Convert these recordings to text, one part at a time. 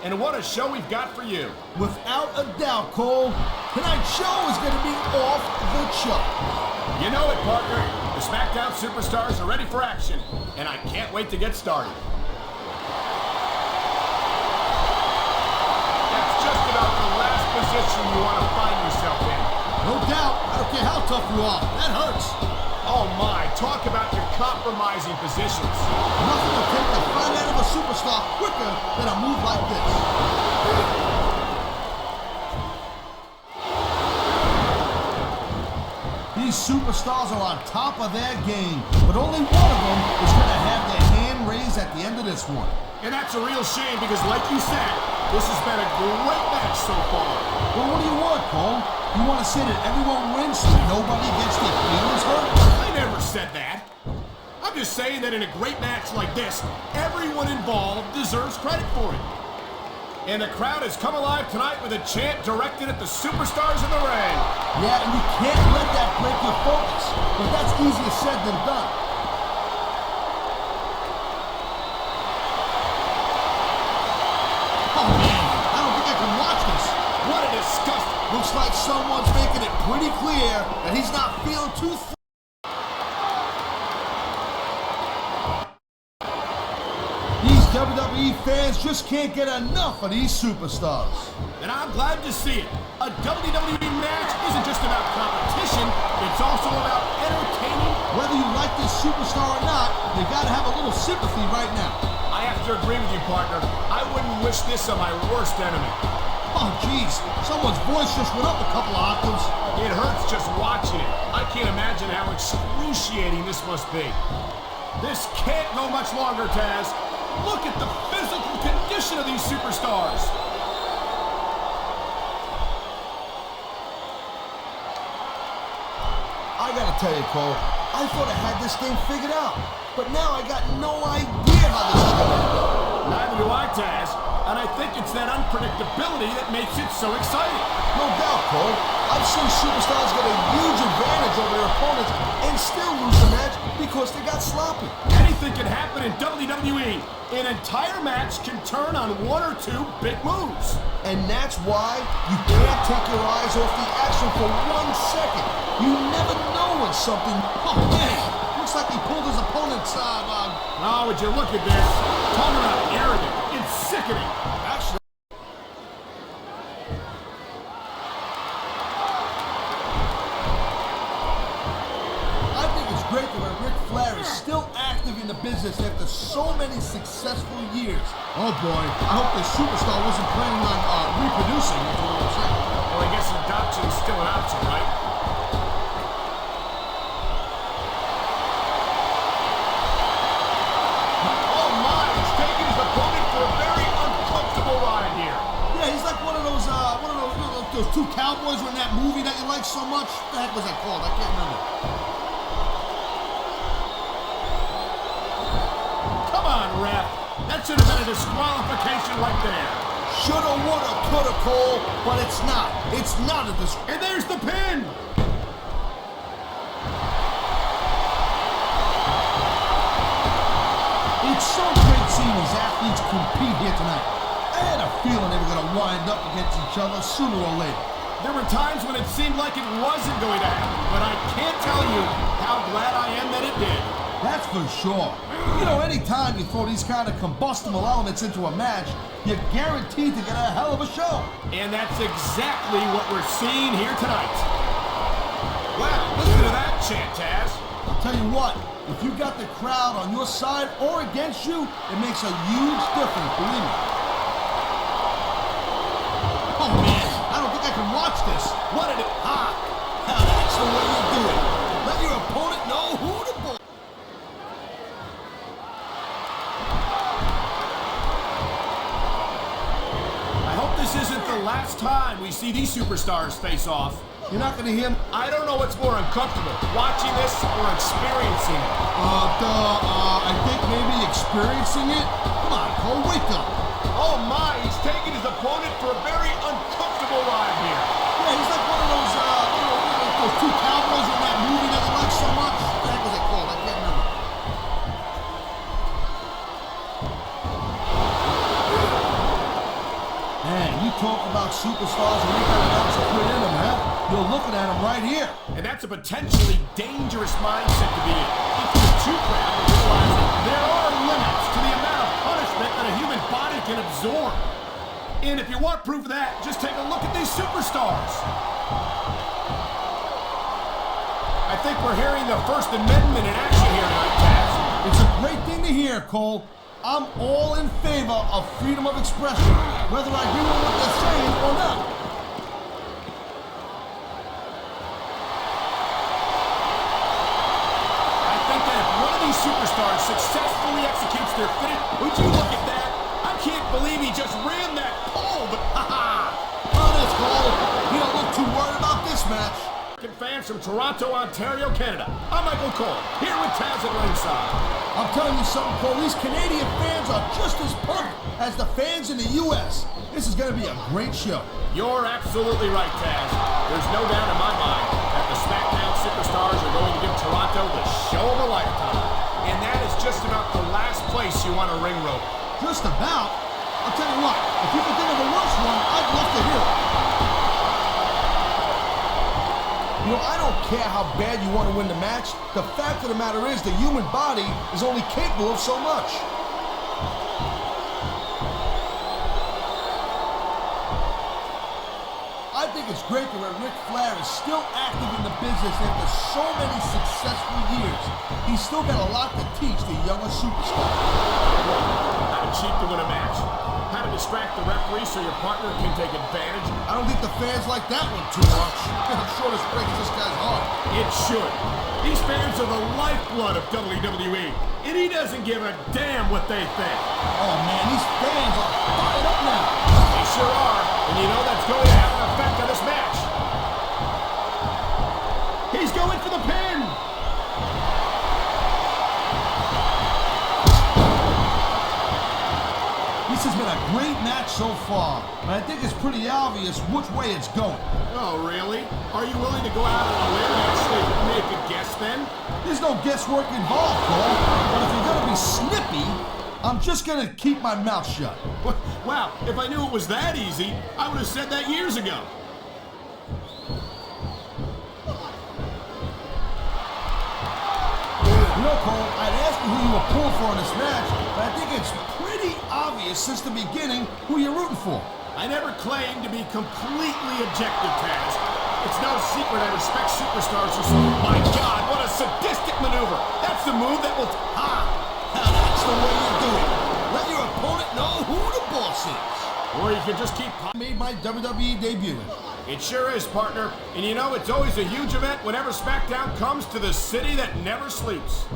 And what a show we've got for you. Without a doubt, Cole, tonight's show is going to be off the chart. You know it, partner. The Smackdown superstars are ready for action, and I can't wait to get started. That's just about the last position you want to find yourself in. No doubt. I don't care how tough you are. That hurts. Oh my, talk about your compromising positions. Nothing will take the fight out of a superstar quicker than a move like this. These superstars are on top of their game, but only one of them is going to have their hand raised at the end of this one. And that's a real shame because, like you said, this has been a great match so far. Well, what do you want, Cole? You want to say that everyone wins so nobody gets their feelings hurt? I never said that. I'm just saying that in a great match like this, everyone involved deserves credit for it. And the crowd has come alive tonight with a chant directed at the superstars in the ring. Yeah, and you can't let that break your focus. But that's easier said than done. Oh, man, I don't think I can watch this. What a disgust. Looks like someone's making it pretty clear that he's not feeling too... These WWE fans just can't get enough of these superstars. And I'm glad to see it. A WWE match isn't just about competition, it's also about entertaining. Whether you like this superstar or not, you gotta have a little sympathy right now. I have to agree with you, partner. I wouldn't wish this on my worst enemy. Oh, jeez. Someone's voice just went up a couple of octaves. It hurts just watching it. I can't imagine how excruciating this must be. This can't go much longer, Taz. Look at the physical condition of these superstars. I gotta tell you, Cole, I thought I had this thing figured out. But now I got no idea how this is gonna end. Neither do I, Taz. And I think it's that unpredictability that makes it so exciting. No doubt, Cole. I've seen superstars get a huge advantage over their opponents and still lose the match because they got sloppy. Anything can happen in WWE. An entire match can turn on one or two big moves. And that's why you can't take your eyes off the action for 1 second. You never know when something... Oh, man. Looks like he pulled his opponent's... Oh, would you look at this? Talk about arrogant. It's sickening. Actually... I think it's great that Ric Flair is still active in the business after so many successful years. Oh boy, I hope this superstar wasn't planning on reproducing, is what I'm saying. Well, I guess adoption is still an option, right? Oh my, he's taking his opponent for a very uncomfortable ride here. Yeah, he's like one of those two cowboys in that movie that you like so much. What the heck was that called? I can't remember. Come on, ref. That should have been a disqualification right there. Shoulda, woulda, coulda, Cole, but it's not. It's not a disqualification. And there's the pin. It's so great seeing these athletes compete here tonight. I had a feeling they were going to wind up against each other sooner or later. There were times when it seemed like it wasn't going to happen, but I can't tell you how glad I am that it did. That's for sure. You know, anytime you throw these kind of combustible elements into a match, you're guaranteed to get a hell of a show. And that's exactly what we're seeing here tonight. Wow, listen to that chant, Taz. I'll tell you what, if you got the crowd on your side or against you, it makes a huge difference, believe me. Oh man, I don't think I can watch this. What did it... Now that's the way you do it. Let your opponent know who to bully. I hope this isn't the last time we see these superstars face off. You're not going to hear... I don't know what's more uncomfortable, watching this or experiencing it. I think maybe experiencing it. Come on, Cole, wake up. Oh my, he's taking his opponent for a very uncomfortable ride here. Yeah, he's like one of those two cowboys in that movie that you like so much. What the heck was it called? I can't remember. You talk about superstars and they got an ounce of grit in them, huh? You're looking at them right here. And that's a potentially dangerous mindset to be in. If you're too proud to realize that there are limits to the amount of punishment that a human body can absorb. And if you want proof of that, just take a look at these superstars. I think we're hearing the First Amendment in action here tonight, Taz. It's a great thing to hear, Cole. I'm all in favor of freedom of expression, whether I agree with what they're saying or not. I think that if one of these superstars successfully executes their finish, would you look at that? I can't believe he just ran that pole, but ha-ha! Honest, Cole. You don't look too worried about this match. Fans from Toronto, Ontario, Canada. I'm Michael Cole, here with Taz at ringside. I'm telling you something, Cole. These Canadian fans are just as pumped as the fans in the U.S. This is going to be a great show. You're absolutely right, Taz. There's no doubt in my mind that the Smackdown superstars are going to give Toronto the show of a lifetime. And that is just about the last place you want a ring rope. Just about? I'll tell you what, if you can think of a worse one, I'd love to hear it. You know, I don't care how bad you want to win the match. The fact of the matter is the human body is only capable of so much. I think it's great that Ric Flair is still active in the business after so many successful years. He's still got a lot to teach the younger superstar. How to cheat to win a match. How to distract the referee so your partner can take advantage. I don't think the fans like that one too much. I'm sure this breaks this guy's heart. It should. These fans are the lifeblood of WWE, and he doesn't give a damn what they think. Oh man, these fans are fired up now. They sure are, and you know that's going to have an effect on this match. He's going for the pin. This has been a great match so far, but I think it's pretty obvious which way it's going. Oh, really? Are you willing to go out on a limb and actually make a guess then? There's no guesswork involved, Cole. But if you're going to be snippy, I'm just going to keep my mouth shut. Wow, if I knew it was that easy, I would have said that years ago. You know, Cole, I'd ask you who you were pulling for in this match, but I think it's pretty obvious since the beginning who you're rooting for. I never claimed to be completely objective, Taz. It's no secret I respect superstars who say, my God, what a sadistic maneuver. That's the move that will... Now that's the way you do it. Let your opponent know who the boss is. Or you can just keep... Made my WWE debut. It sure is, partner. And you know, it's always a huge event whenever Smackdown comes to the city that never sleeps.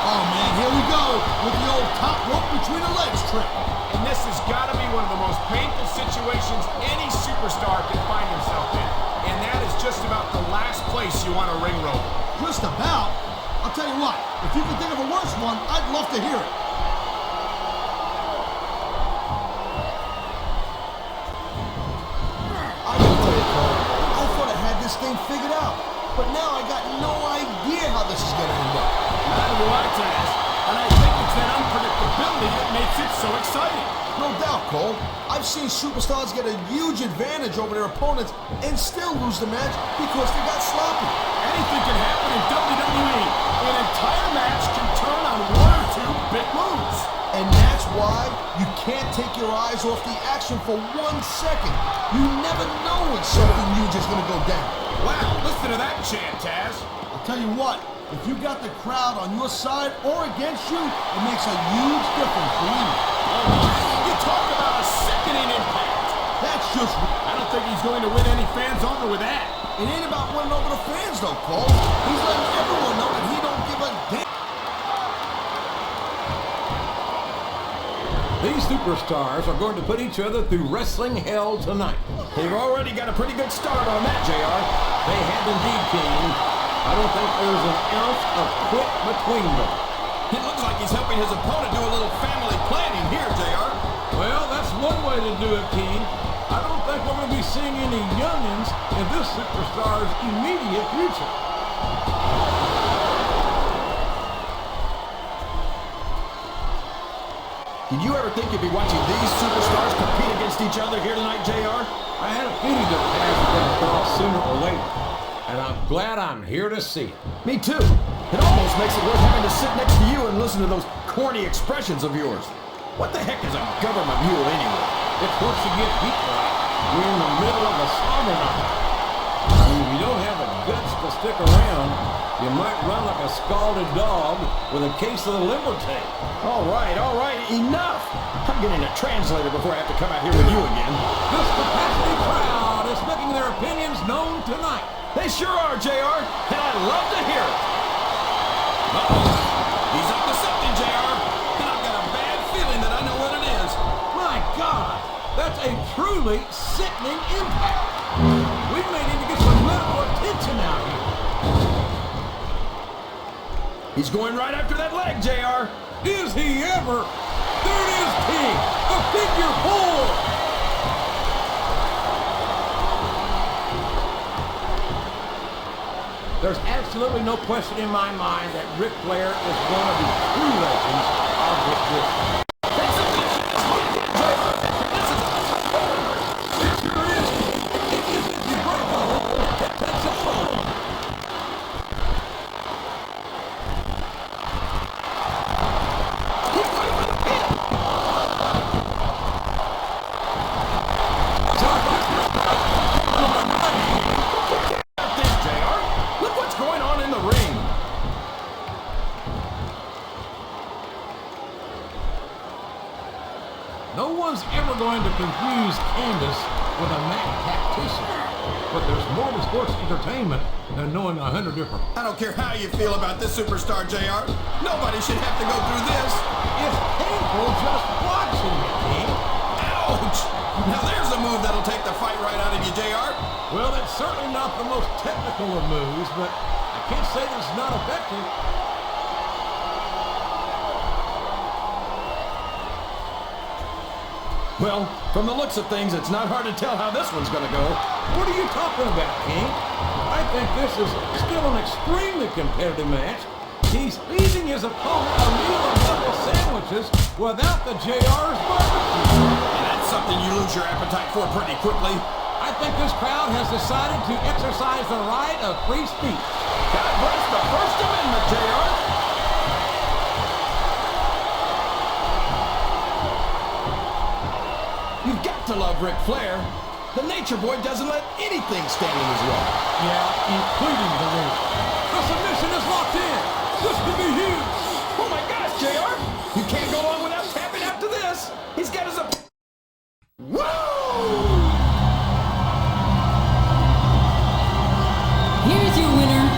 Oh, man, here we go with the old top rope between the legs trick. And this has got to be one of the most painful situations any superstar can find himself in. And that is just about the last place you want a ring rope. Just about? I'll tell you what, if you can think of a worse one, I'd love to hear it. I thought I had this thing figured out, but now I got no idea how this is going to end up. Neither do I, Taz. And I think it's that unpredictability that makes it so exciting. No doubt, Cole. I've seen superstars get a huge advantage over their opponents and still lose the match because they got sloppy. Anything can happen in WWE. An entire match can turn on one or two big moves. And that's why you can't take your eyes off the action for 1 second. You never know when something huge is going to go down. Wow, listen to that chant, Taz. I'll tell you what, if you got the crowd on your side or against you, it makes a huge difference, believe me. Oh my, you talk about a sickening impact. That's just... I don't think he's going to win any fans over with that. It ain't about winning over the fans, though, Cole. He's letting everyone know that he don't give a damn. These superstars are going to put each other through wrestling hell tonight. They've already got a pretty good start on that, JR. They have indeed, King. I don't think there's an ounce of quit between them. It looks like he's helping his opponent do a little family planning here, JR. Well, that's one way to do it, King. I don't think we're going to be seeing any youngins in this superstar's immediate future. Did you ever think you'd be watching these superstars compete against each other here tonight, JR? I had a feeling that path was going to cross sooner or later, and I'm glad I'm here to see it. Me too. It almost makes it worth having to sit next to you and listen to those corny expressions of yours. What the heck is a government mule anyway? It's what you get beat by. We're in the middle of a summer night. I mean, if you don't have the guts to stick around, you might run like a scalded dog with a case of the limber tape. All right, enough! I'm getting a translator before I have to come out here with you again. This capacity crowd is making their opinions known tonight. They sure are, JR, and I love to hear it. He's up to something, JR. And I've got a bad feeling that I know what it is. My God, that's a truly sickening impact. We may need to get some medical attention out here. He's going right after that leg, JR. Is he ever? There it is, King. A figure four. There's absolutely no question in my mind that Ric Flair is one of the true legends of this business. No one's ever going to confuse Candace with a Mac tactician, but there's more to sports entertainment than knowing 100 different. I don't care how you feel about this superstar, JR. Nobody should have to go through this. It's painful just watching it, King. Ouch! Now there's a move that'll take the fight right out of you, JR. Well, it's certainly not the most technical of moves, but I can't say that it's not effective. Well, from the looks of things, it's not hard to tell how this one's going to go. What are you talking about, King? I think this is still an extremely competitive match. He's feeding his opponent a meal of double sandwiches without the JR's barbecue. And that's something you lose your appetite for pretty quickly. I think this crowd has decided to exercise the right of free speech. God bless the First Amendment, JR. You've got to love Ric Flair. The Nature Boy doesn't let anything stand in his way. Yeah, including the ring. The submission is locked in. This could be huge. Oh my gosh, JR! You can't go on without tapping out to this. He's got his... Whoa! Here's your winner,